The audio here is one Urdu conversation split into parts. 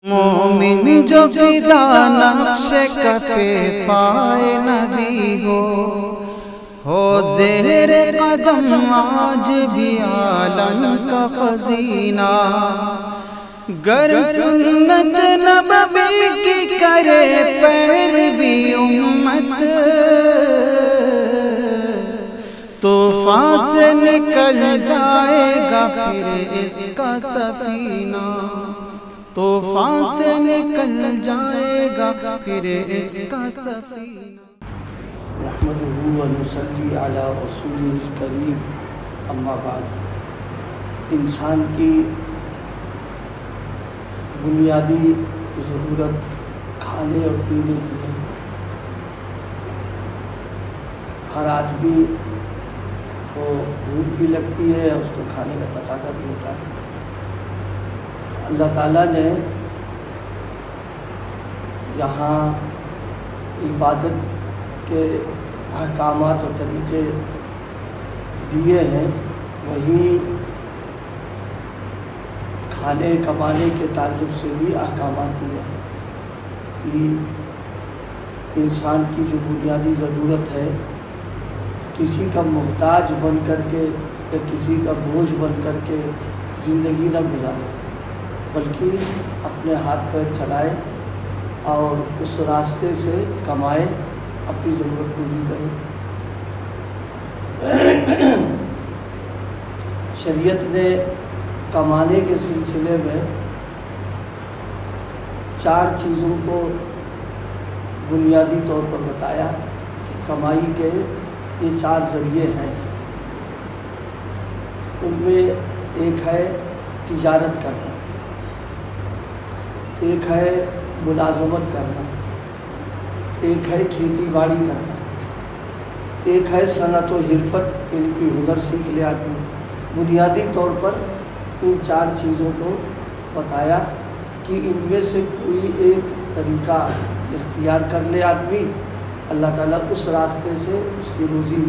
مومن جو فدا نقش کفے پائے نبی ہو زہر قدم آج بھی عالم کا خزینہ، گر سنت نبوی کی کرے پیروی امت، طوفان سے نکل جائے گا پھر اس کا سفینہ، طوفان سے نکل جائے گا پھر اس کا سفینہ۔ نحمدہ و نصلی علی رسولہ الکریم، اما بعد۔ انسان کی بنیادی ضرورت کھانے اور پینے کی ہے۔ ہر آدمی کو بھوک بھی لگتی ہے، اس کو کھانے کا تقاضا بھی ہوتا ہے۔ اللہ تعالیٰ نے جہاں عبادت کے احکامات و طریقے دیے ہیں، وہیں کھانے کمانے کے تعلق سے بھی احکامات دیے ہیں کہ انسان کی جو بنیادی ضرورت ہے، کسی کا محتاج بن کر کے یا کسی کا بوجھ بن کر کے زندگی نہ گزارے، بلکہ اپنے ہاتھ پیر چلائے اور اس راستے سے کمائے، اپنی ضرورت پوری کرے۔ شریعت نے کمانے کے سلسلے میں 4 چیزوں کو بنیادی طور پر بتایا کہ کمائی کے یہ 4 ذریعے ہیں۔ ان میں ایک ہے تجارت کرنا، ایک ہے ملازمت کرنا، ایک ہے کھیتی باڑی کرنا، ایک ہے صنعت و حرفت، ان کی ہنر سیکھ لے آدمی۔ بنیادی طور پر ان 4 چیزوں کو بتایا کہ ان میں سے کوئی ایک طریقہ اختیار کر لے آدمی، اللہ تعالیٰ اس راستے سے اس کی روزی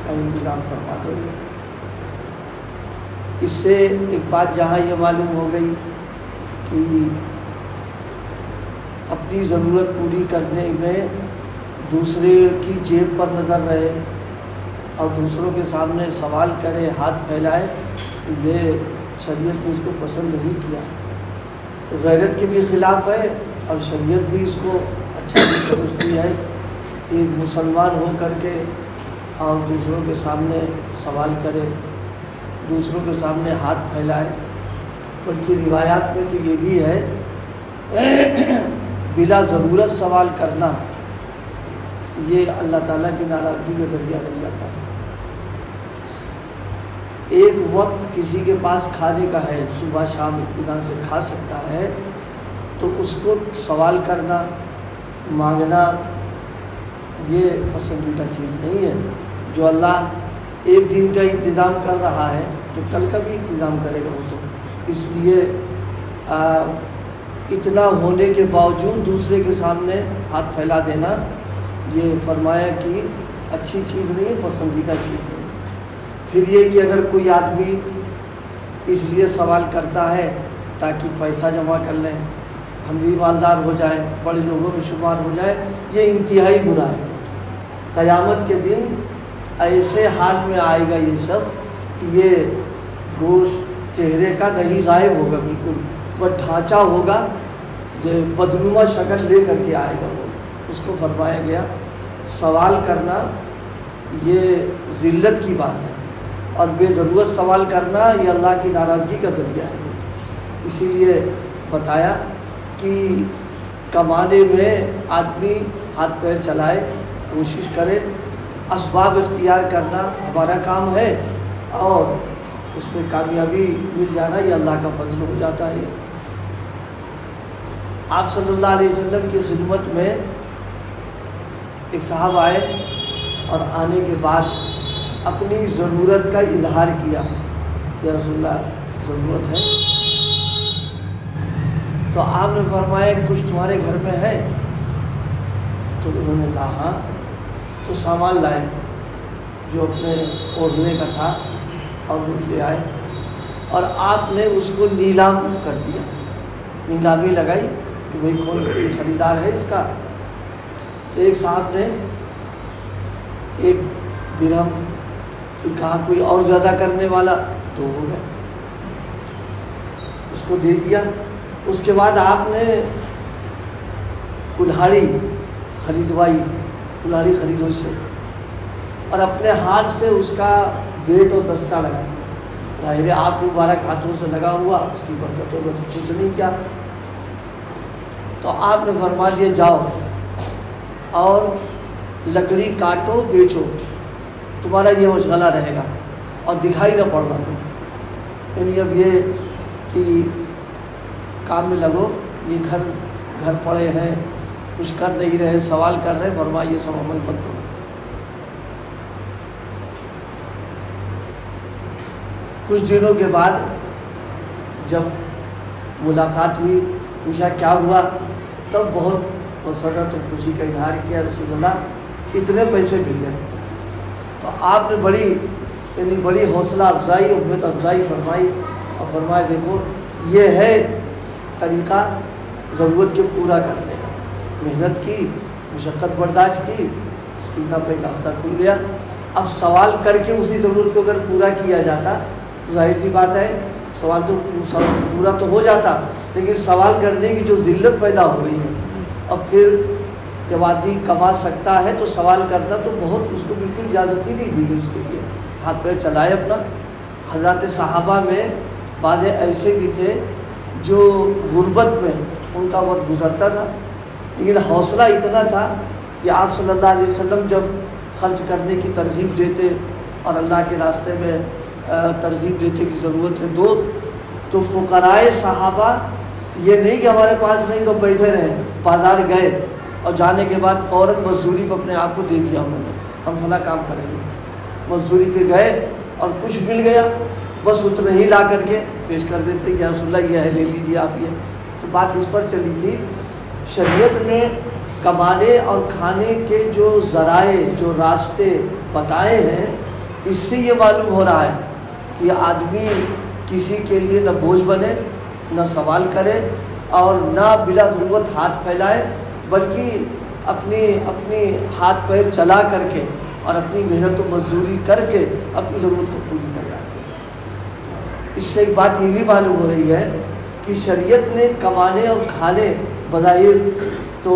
کا انتظام فرما دیں گے۔ اس سے ایک بات جہاں یہ معلوم ہو گئی کہ اپنی ضرورت پوری کرنے میں دوسرے کی جیب پر نظر رہے اور دوسروں کے سامنے سوال کرے، ہاتھ پھیلائے، یہ شریعت نے اس کو پسند نہیں کیا، غیرت کے بھی خلاف ہے، اور شریعت بھی اس کو اچھا نہیں سمجھتی ہے کہ ایک مسلمان ہو کر کے اور دوسروں کے سامنے سوال کرے، دوسروں کے سامنے ہاتھ پھیلائے۔ بلکہ روایات میں تو یہ بھی ہے بلا ضرورت سوال کرنا یہ اللہ تعالیٰ کی ناراضگی کا ذریعہ بن جاتا ہے۔ ایک وقت کسی کے پاس کھانے کا ہے، صبح شام اطمینان سے کھا سکتا ہے، تو اس کو سوال کرنا، مانگنا یہ پسندیدہ چیز نہیں ہے۔ جو اللہ ایک دن کا انتظام کر رہا ہے تو کل کا بھی انتظام کرے گا وہ تو۔ اس لیے اتنا ہونے کے باوجود دوسرے کے سامنے ہاتھ پھیلا دینا یہ فرمایا کہ اچھی چیز نہیں ہے، پسندیدہ چیز نہیں۔ پھر یہ کہ اگر کوئی آدمی اس لیے سوال کرتا ہے تاکہ پیسہ جمع کر لیں، ہم بھی مالدار ہو جائیں، بڑے لوگوں میں شمار ہو جائے، یہ انتہائی برا ہے۔ قیامت کے دن ایسے حال میں آئے گا یہ شخص کہ یہ گوشت چہرے کا نہیں غائب ہوگا، بالکل وہ ڈھانچہ ہوگا، جو بدنما شکل لے کر کے آئے گا وہ۔ اس کو فرمایا گیا سوال کرنا یہ ذلت کی بات ہے، اور بے ضرورت سوال کرنا یہ اللہ کی ناراضگی کا ذریعہ ہے۔ اسی لیے بتایا کہ کمانے میں آدمی ہاتھ پیر چلائے، کوشش کرے، اسباب اختیار کرنا ہمارا کام ہے، اور اس میں کامیابی مل جانا یہ اللہ کا فضل ہو جاتا ہے۔ آپ صلی اللہ علیہ وسلم کی خدمت میں ایک صاحب آئے اور آنے کے بعد اپنی ضرورت کا اظہار کیا، یا رسول اللہ ضرورت ہے؟ تو آپ نے فرمایا کچھ تمہارے گھر میں ہے؟ تو انہوں نے کہا ہاں۔ تو سامان لائے جو اپنے اوڑھنے کا تھا اور وہ لے آئے، اور آپ نے اس کو نیلام کر دیا، نیلامی لگائی کہ بھئی کون خریدار ہے اس کا. تو ایک صاحب نے 1 درہم، پھر کہا کوئی اور زیادہ کرنے والا، 2 ہو گئے، اس کو دے دیا. اس کے بعد آپ نے کلہاڑی خریدوائی، کلہاڑی خریدو اس سے، اور اپنے ہاتھ سے اس کا بیٹ اور دستہ لگا. ظاہر ہے آپ مبارک ہاتھوں سے لگا ہوا، اس کی برکتوں میں تو کچھ نہیں کیا. تو آپ نے فرما دیا جاؤ اور لکڑی کاٹو بیچو، تمہارا یہ مشغلہ رہے گا اور دکھائی نہ پڑنا تم. یعنی اب یہ کہ کام میں لگو، یہ گھر پڑے ہیں، کچھ کر نہیں رہے، سوال کر رہے، فرمایا یہ سب عمل مت کرو. کچھ دنوں کے بعد جب ملاقات ہوئی، پوچھا کیا ہوا، تب بہت مسرت و خوشی کا اظہار کیا، رسول اللہ اتنے پیسے مل گئے. تو آپ نے بڑی حوصلہ افزائی، امت افزائی فرمائی اور فرمایا دیکھو یہ ہے طریقہ ضرورت کے پورا کرنے کا. محنت کی، مشقت برداشت کی، اس کی بنا پہ راستہ کھل گیا. اب سوال کر کے اسی ضرورت کو اگر پورا کیا جاتا تو ظاہر سی بات ہے سوال تو پورا تو ہو جاتا، لیکن سوال کرنے کی جو ذلت پیدا ہو گئی ہے، اب پھر جب آدمی کما سکتا ہے تو سوال کرنا تو بہت، اس کو بالکل اجازت ہی نہیں دی گئی اس کے لیے. ہاتھ پیر چلائے اپنا. حضرات صحابہ میں بعض ایسے بھی تھے جو غربت میں ان کا وقت گزرتا تھا، لیکن حوصلہ اتنا تھا کہ آپ صلی اللہ علیہ وسلم جب خرچ کرنے کی ترغیب دیتے اور اللہ کے راستے میں ترغیب دیتے کی ضرورت ہے دو، تو فقرائے صحابہ یہ نہیں کہ ہمارے پاس نہیں تو بیٹھے رہے، بازار گئے اور جانے کے بعد فوراً مزدوری پہ اپنے آپ کو دے دیا انہوں نے، ہم فلاں کام کریں گے. مزدوری پہ گئے اور کچھ مل گیا بس اتنا ہی لا کر کے پیش کر دیتے کہ رسول اللہ یہ ہے، لے لیجیے آپ یہ. تو بات اس پر چلی تھی، شریعت نے کمانے اور کھانے کے جو ذرائع، جو راستے بتائے ہیں، اس سے یہ معلوم ہو رہا ہے کہ آدمی کسی کے لیے نہ بوجھ بنے، نہ سوال کرے اور نہ بلا ضرورت ہاتھ پھیلائے، بلکہ اپنی ہاتھ پیر چلا کر کے اور اپنی محنت و مزدوری کر کے اپنی ضرورت کو پوری کرے. اس سے ایک بات یہ بھی معلوم ہو رہی ہے کہ شریعت نے کمانے اور کھانے، بظاہر تو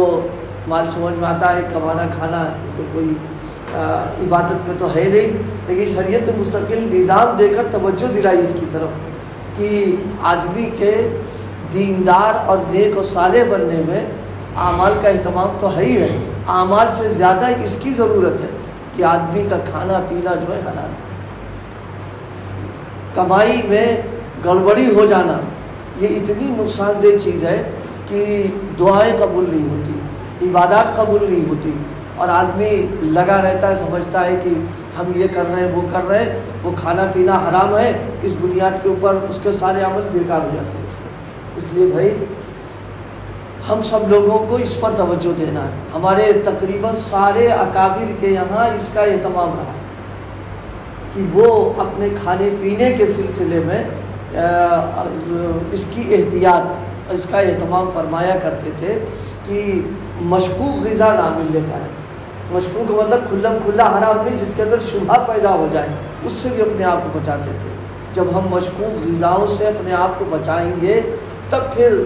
مال سمجھ میں آتا ہے کمانا کھانا تو کوئی عبادت میں تو ہے نہیں، لیکن شریعت نے مستقل نظام دے کر توجہ دلائی اس کی طرف کہ آدمی کے دیندار اور نیک و صالح بننے میں اعمال کا اہتمام تو ہے ہی ہے، اعمال سے زیادہ اس کی ضرورت ہے کہ آدمی کا کھانا پینا جو ہے حلال. کمائی میں گڑبڑی ہو جانا یہ اتنی نقصان دہ چیز ہے کہ دعائیں قبول نہیں ہوتی، عبادات قبول نہیں ہوتی، اور آدمی لگا رہتا ہے، سمجھتا ہے کہ ہم یہ کر رہے ہیں وہ کر رہے ہیں، وہ کھانا پینا حرام ہے، اس بنیاد کے اوپر اس کے سارے عمل بیکار ہو جاتے ہیں. اس لیے بھائی ہم سب لوگوں کو اس پر توجہ دینا ہے. ہمارے تقریباً سارے اکابر کے یہاں اس کا اہتمام رہا کہ وہ اپنے کھانے پینے کے سلسلے میں اس کی احتیاط، اس کا اہتمام فرمایا کرتے تھے کہ مشکوک غذا نہ ملنے پائے. مشکوک مطلب کھلا کھلا حرام نہیں، جس کے اندر شبہ پیدا ہو جائے، اس سے بھی اپنے آپ کو بچاتے تھے. جب ہم مشکوک غذاؤں سے اپنے آپ کو بچائیں گے تب پھر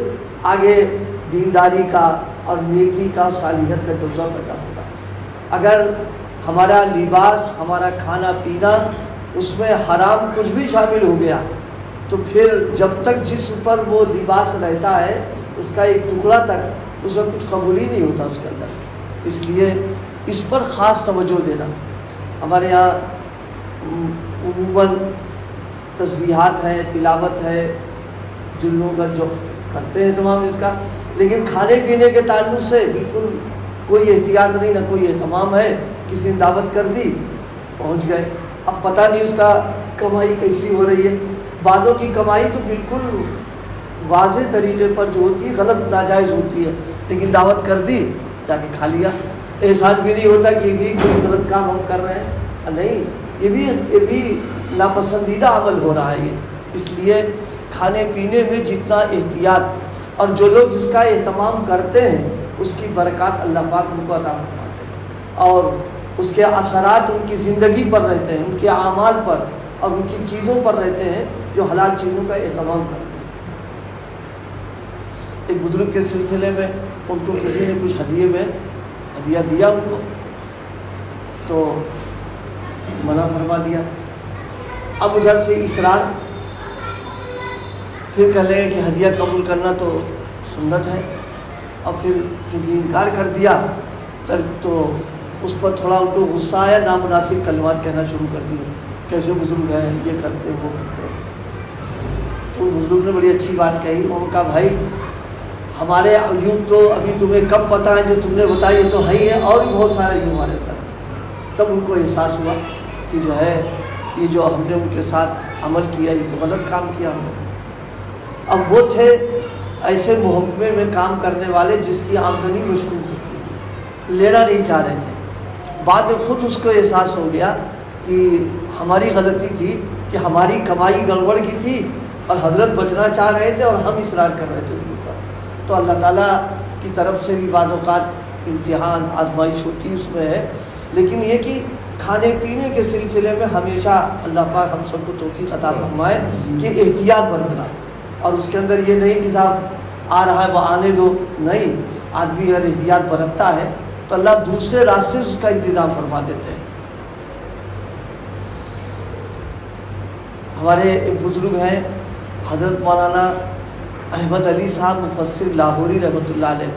آگے دینداری کا اور نیکی کا، صالحیت کا جذبہ پیدا ہوگا. اگر ہمارا لباس، ہمارا کھانا پینا، اس میں حرام کچھ بھی شامل ہو گیا تو پھر جب تک جسم پر وہ لباس رہتا ہے اس کا ایک ٹکڑا تک اس میں کچھ قبول ہی نہیں ہوتا اس کے اندر. اس لیے اس پر خاص توجہ دینا. ہمارے یہاں عموماً تسبیحات ہے، تلاوت ہے، جن لوگ جو کرتے ہیں تمام اس کا، لیکن کھانے پینے کے تعلق سے بالکل کوئی احتیاط نہیں، نہ کوئی اہتمام ہے. کسی نے دعوت کر دی، پہنچ گئے، اب پتہ نہیں اس کا کمائی کیسی ہو رہی ہے. بعضوں کی کمائی تو بالکل واضح طریقے پر جو ہوتی ہے غلط ناجائز ہوتی ہے، لیکن دعوت کر دی، جا کے کھا لیا، احساس بھی نہیں ہوتا کہ یہ بھی کوئی غلط کام ہم کر رہے ہیں. نہیں، یہ بھی ناپسندیدہ عمل ہو رہا ہے یہ. اس لیے کھانے پینے میں جتنا احتیاط اور جو لوگ اس کا اہتمام کرتے ہیں اس کی برکات اللہ پاک ان کو عطا فرماتے ہیں، اور اس کے اثرات ان کی زندگی پر رہتے ہیں، ان کے اعمال پر اور ان کی چیزوں پر رہتے ہیں جو حلال چیزوں کا اہتمام کرتے ہیں۔ ایک بزرگ کے سلسلے میں ان کو کسی نے کچھ ہدیہ دیا ان کو، تو منع فرما دیا۔ اب ادھر سے اصرار، پھر کہنے لگے کہ ہدیہ قبول کرنا تو سنت ہے، اور پھر چونکہ انکار کر دیا تو اس پر تھوڑا ان کو غصہ آیا، نامناسب کلمات کہنا شروع کر دیے، کیسے بزرگ ہیں، یہ کرتے وہ کرتے۔ تو بزرگ نے بڑی اچھی بات کہی، انہوں نے کہا بھائی ہمارے عیوب تو ابھی تمہیں کب پتہ ہے، جو تم نے بتائی تو ہے ہی ہے، اور بھی بہت سارے عیوب ہمارے اندر۔ تب ان کو احساس ہوا کہ جو ہے یہ جو ہم نے ان کے ساتھ عمل کیا یہ تو غلط کام کیا ہم نے۔ اب وہ تھے ایسے محکمے میں کام کرنے والے جس کی آمدنی مشکوک ہوتی، لینا نہیں چاہ رہے تھے۔ بعد میں خود اس کو احساس ہو گیا کہ ہماری غلطی تھی کہ ہماری کمائی گڑبڑ کی تھی اور حضرت بچنا چاہ رہے تھے اور ہم اصرار کر رہے تھے ان کے اوپر۔ تو اللہ تعالیٰ کی طرف سے بھی بعض اوقات امتحان آزمائش ہوتی اس میں ہے، لیکن یہ کہ کھانے پینے کے سلسلے میں ہمیشہ اللہ پاک ہم سب کو توفیق عطا فرمائے کہ احتیاط برتنا، اور اس کے اندر یہ نہیں کہ صاحب آ رہا ہے وہ آنے دو، نہیں، آدمی اگر احتیاط برتتا ہے تو اللہ دوسرے راستے سے اس کا انتظام فرما دیتے ہیں۔ ہمارے ایک بزرگ ہیں حضرت مولانا احمد علی صاحب مفسر لاہوری رحمۃ اللہ علیہ،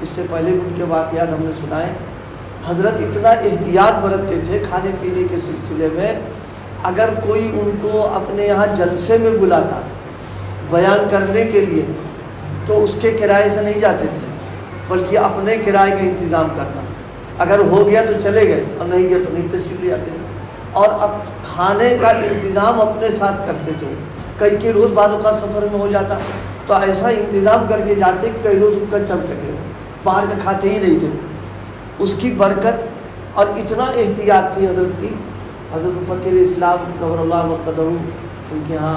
اس سے پہلے بھی ان کے واقعات ہم نے سنائے۔ حضرت اتنا احتیاط برتتے تھے کھانے پینے کے سلسلے میں، اگر کوئی ان کو اپنے یہاں جلسے میں بلاتا بیان کرنے کے لیے تو اس کے کرائے سے نہیں جاتے تھے، بلکہ اپنے کرائے کا انتظام کرنا، اگر ہو گیا تو چلے گئے اور نہیں گیا تو نہیں تشریف لے آتے تھے، اور اب کھانے کا انتظام اپنے ساتھ کرتے تھے۔ کئی روز بعد اوقات سفر میں ہو جاتا تو ایسا انتظام کر کے جاتے کہ کئی روز ان کا چل سکے، باہر کا کھاتے ہی نہیں تھے۔ اس کی برکت اور اتنا احتیاط تھی حضرت کی۔ حضرت مفکر اسلام نور اللہ مرقدہ ان کے ہاں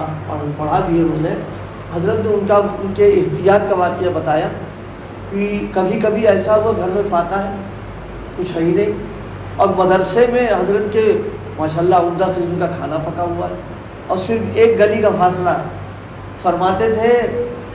پڑھا بھی ہے انہوں نے، حضرت نے ان کے احتیاط کا واقعہ بتایا کہ کبھی کبھی ایسا ہوا گھر میں فاقہ ہے، کچھ ہے ہی نہیں، اور مدرسے میں حضرت کے ماشاءاللہ عمدہ قسم کا کھانا پکا ہوا ہے، اور صرف ایک گلی کا فاصلہ۔ فرماتے تھے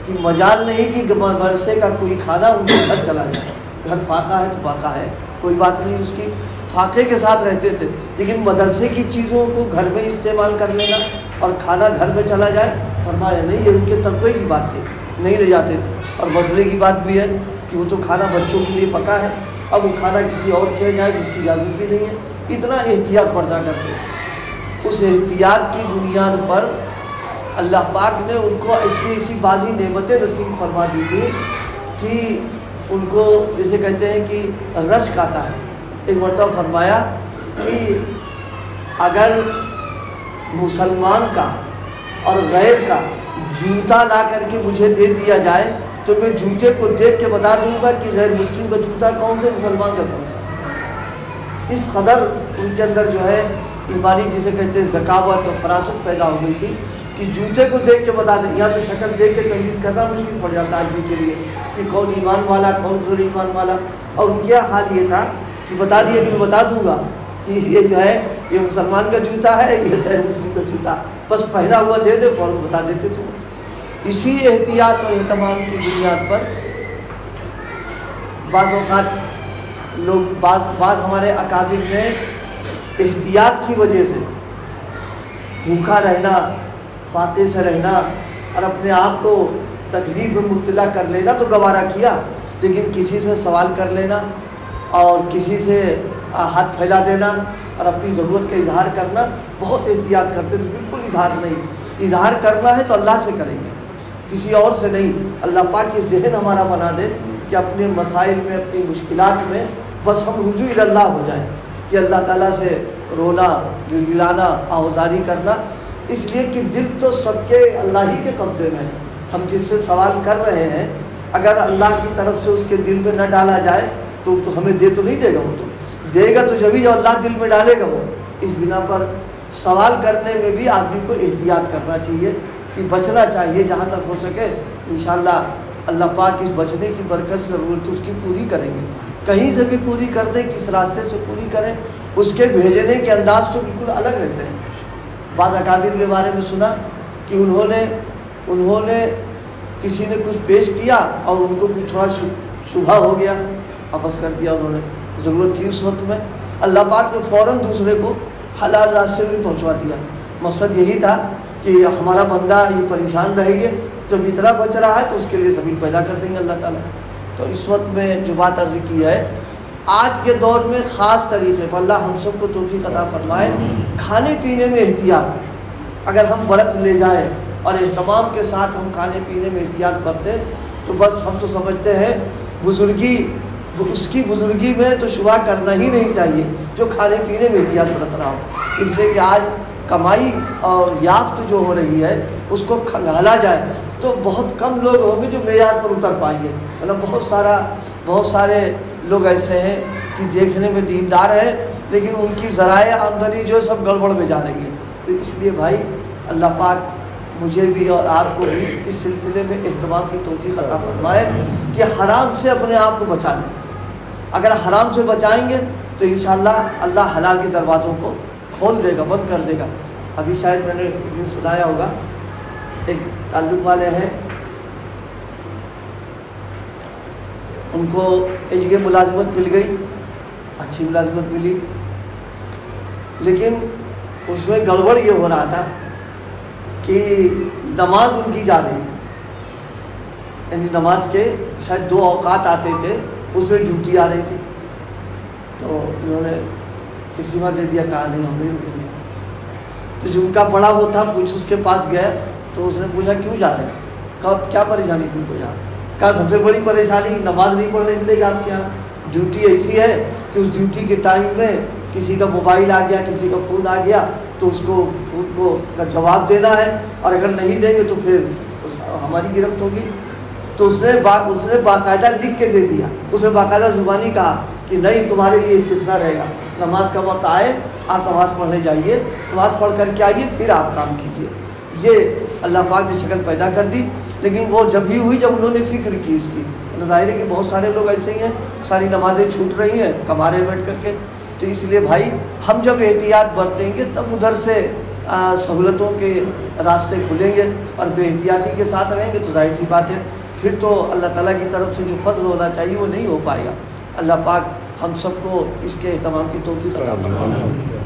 کہ مجال نہیں کہ مدرسے کا کوئی کھانا ان کے گھر چلا جائے، گھر فاقہ ہے تو فاقہ ہے، کوئی بات نہیں، اس کی فاقے کے ساتھ رہتے تھے، لیکن مدرسے کی چیزوں کو گھر میں استعمال کر لینا اور کھانا گھر میں چلا جائے، فرمایا نہیں، یہ ان کے تقوی کی بات تھی، نہیں لے جاتے تھے۔ اور مسئلے کی بات بھی ہے کہ وہ تو کھانا بچوں کے لیے پکا ہے، اب وہ کھانا کسی اور کیا جائے جس کی اجازت بھی نہیں ہے، اتنا احتیاط برتا کرتے تھے۔ اس احتیاط کی بنیاد پر اللہ پاک نے ان کو ایسی بعضی نعمتیں نصیب فرما دی تھی کہ ان کو جسے کہتے ہیں کہ رشک آتا ہے۔ ایک مرتبہ فرمایا کہ اگر مسلمان کا اور غیر کا جوتا لا کر کے مجھے دے دیا جائے تو میں جوتے کو دیکھ کے بتا دوں گا کہ غیر مسلم کا جوتا کون سے، مسلمان کا کون سا۔ اس قدر ان کے اندر جو ہے ایمانی جسے کہتے ہیں ذکاوت اور فراست پیدا ہو گئی تھی کہ جوتے کو دیکھ کے بتا دیں۔ یہاں تو شکل دیکھ کے تمیز کرنا مشکل پڑ جاتا ہے آدمی کے لیے کہ کون ایمان والا کون غیر ایمان والا، اور ان کا حال یہ تھا کہ بتا دیا کہ میں بتا دوں گا کہ یہ جو ہے یہ مسلمان کا جوتا ہے، یہ غیر مسلم کا جوتا، بس پہنا ہوا دے دے فوراً بتا دیتے تھے۔ اسی احتیاط اور اہتمام کی بنیاد پر بعض اوقات لوگ بعض ہمارے اکابر نے احتیاط کی وجہ سے بھوکا رہنا، فاقے سے رہنا اور اپنے آپ کو تکلیف میں مبتلا کر لینا تو گوارا کیا، لیکن کسی سے سوال کر لینا اور کسی سے ہاتھ پھیلا دینا اور اپنی ضرورت کا اظہار کرنا بہت احتیاط کرتے تھے۔ بالکل اظہار نہیں، اظہار کرنا ہے تو اللہ سے کریں گے، کسی اور سے نہیں۔ اللہ پاک یہ ذہن ہمارا بنا دے کہ اپنے مسائل میں، اپنی مشکلات میں بس ہم رجوع اللہ ہو جائیں، کہ اللہ تعالیٰ سے رونا، گڑگڑانا، آہوزاری کرنا، اس لیے کہ دل تو سب کے اللہ ہی کے قبضے میں ہے۔ ہم جس سے سوال کر رہے ہیں اگر اللہ کی طرف سے اس کے دل میں نہ ڈالا جائے تو ہمیں دے تو نہیں دے گا، وہ تو دے گا تو جبھی جب اللہ دل میں ڈالے گا وہ۔ اس بنا پر سوال کرنے میں بھی آدمی کو احتیاط کرنا چاہیے کہ بچنا چاہیے جہاں تک ہو سکے۔ انشاءاللہ اللہ پاک اس بچنے کی برکت سے ضرورت اس کی پوری کریں گے، کہیں سے بھی پوری کر دیں، کس راستے سے پوری کریں، اس کے بھیجنے کے انداز تو بالکل الگ رہتے ہیں۔ بعض اکابر کے بارے میں سنا کہ انہوں نے کسی نے کچھ پیش کیا اور ان کو کچھ تھوڑا شبہ ہو گیا، واپس کر دیا انہوں نے، ضرورت تھی اس وقت میں، اللہ پاک نے فوراً دوسرے کو حلال راستے میں پہنچوا دیا۔ مقصد یہی تھا کہ ہمارا بندہ یہ پریشان رہے گا، جب اتنا بچ رہا ہے تو اس کے لیے سبیل پیدا کر دیں گے اللہ تعالیٰ۔ تو اس وقت میں جو بات عرض کی ہے، آج کے دور میں خاص طریقے پر اللہ ہم سب کو توفیق عطا فرمائے، کھانے پینے میں احتیاط اگر ہم برت لے جائیں اور اہتمام کے ساتھ ہم کھانے پینے میں احتیاط کرتے تو بس ہم تو سمجھتے ہیں بزرگی، اس کی بزرگی میں تو شبہ کرنا ہی نہیں چاہیے جو کھانے پینے میں احتیاط برت رہا ہو۔ اس لیے کہ آج کمائی اور یافت جو ہو رہی ہے اس کو کھنگالا جائے تو بہت کم لوگ ہوں گے جو معیار پر اتر پائیں گے، مطلب بہت سارے لوگ ایسے ہیں کہ دیکھنے میں دیندار ہیں لیکن ان کی ذرائع آمدنی جو ہے سب گڑبڑ میں جا رہی ہے۔ تو اس لیے بھائی اللہ پاک مجھے بھی اور آپ کو بھی اس سلسلے میں اہتمام کی توفیق عطا فرمائے کہ حرام سے اپنے آپ کو بچا لیں۔ اگر حرام سے بچائیں گے تو انشاءاللہ اللہ حلال کے دروازوں کو کھول دے گا، بند کر دے گا۔ ابھی شاید میں نے سنایا ہوگا، ایک تعلق والے ہیں، ان کو ایچ کے ملازمت مل گئی، اچھی ملازمت ملی، لیکن اس میں گڑبڑ یہ ہو رہا تھا کہ نماز ان کی جا رہی تھی، یعنی نماز کے شاید 2 اوقات آتے تھے، اس میں ڈیوٹی آ رہی تھی، تو انہوں نے استعفیٰ دے دیا، کہا نہیں ہم نہیں رکیں گے۔ تو جو ان کا بڑا وہ تھا کچھ اس کے پاس گیا تو اس نے پوچھا کیوں جا رہے ہیں، کہا کیا پریشانی تم کو یہاں، کہا سب سے بڑی پریشانی نماز نہیں پڑھنے ملے گی آپ کے یہاں، ڈیوٹی ایسی ہے کہ اس ڈیوٹی کے ٹائم میں کسی کا موبائل آ گیا، کسی کا فون آ گیا تو اس کو فون کو کا جواب دینا ہے، اور اگر نہیں دیں گے تو پھر ہماری گرفت ہوگی۔ تو اس نے باقاعدہ لکھ کے دے دیا، اس نے باقاعدہ زبانی کہا کہ نہیں تمہارے لیے استثناء رہے گا، نماز کا وقت آئے آپ نماز پڑھنے جائیے، نماز پڑھ کر کے آئیے پھر آپ کام کیجیے۔ یہ اللہ پاک نے شکل پیدا کر دی، لیکن وہ جب ہی ہوئی جب انہوں نے فکر کی اس کی۔ ظاہر ہے کہ بہت سارے لوگ ایسے ہی ہیں، ساری نمازیں چھوٹ رہی ہیں کمارے بیٹھ کر کے۔ تو اس لیے بھائی ہم جب احتیاط برتیں گے تب ادھر سے سہولتوں کے راستے کھلیں گے، اور بے احتیاطی کے ساتھ رہیں گے تو ظاہر سی بات ہے پھر تو اللہ تعالیٰ کی طرف سے جو فضل ہونا چاہیے وہ نہیں ہو پائے گا۔ اللہ پاک ہم سب کو اس کے اہتمام کی توفیق عطا فرمائے۔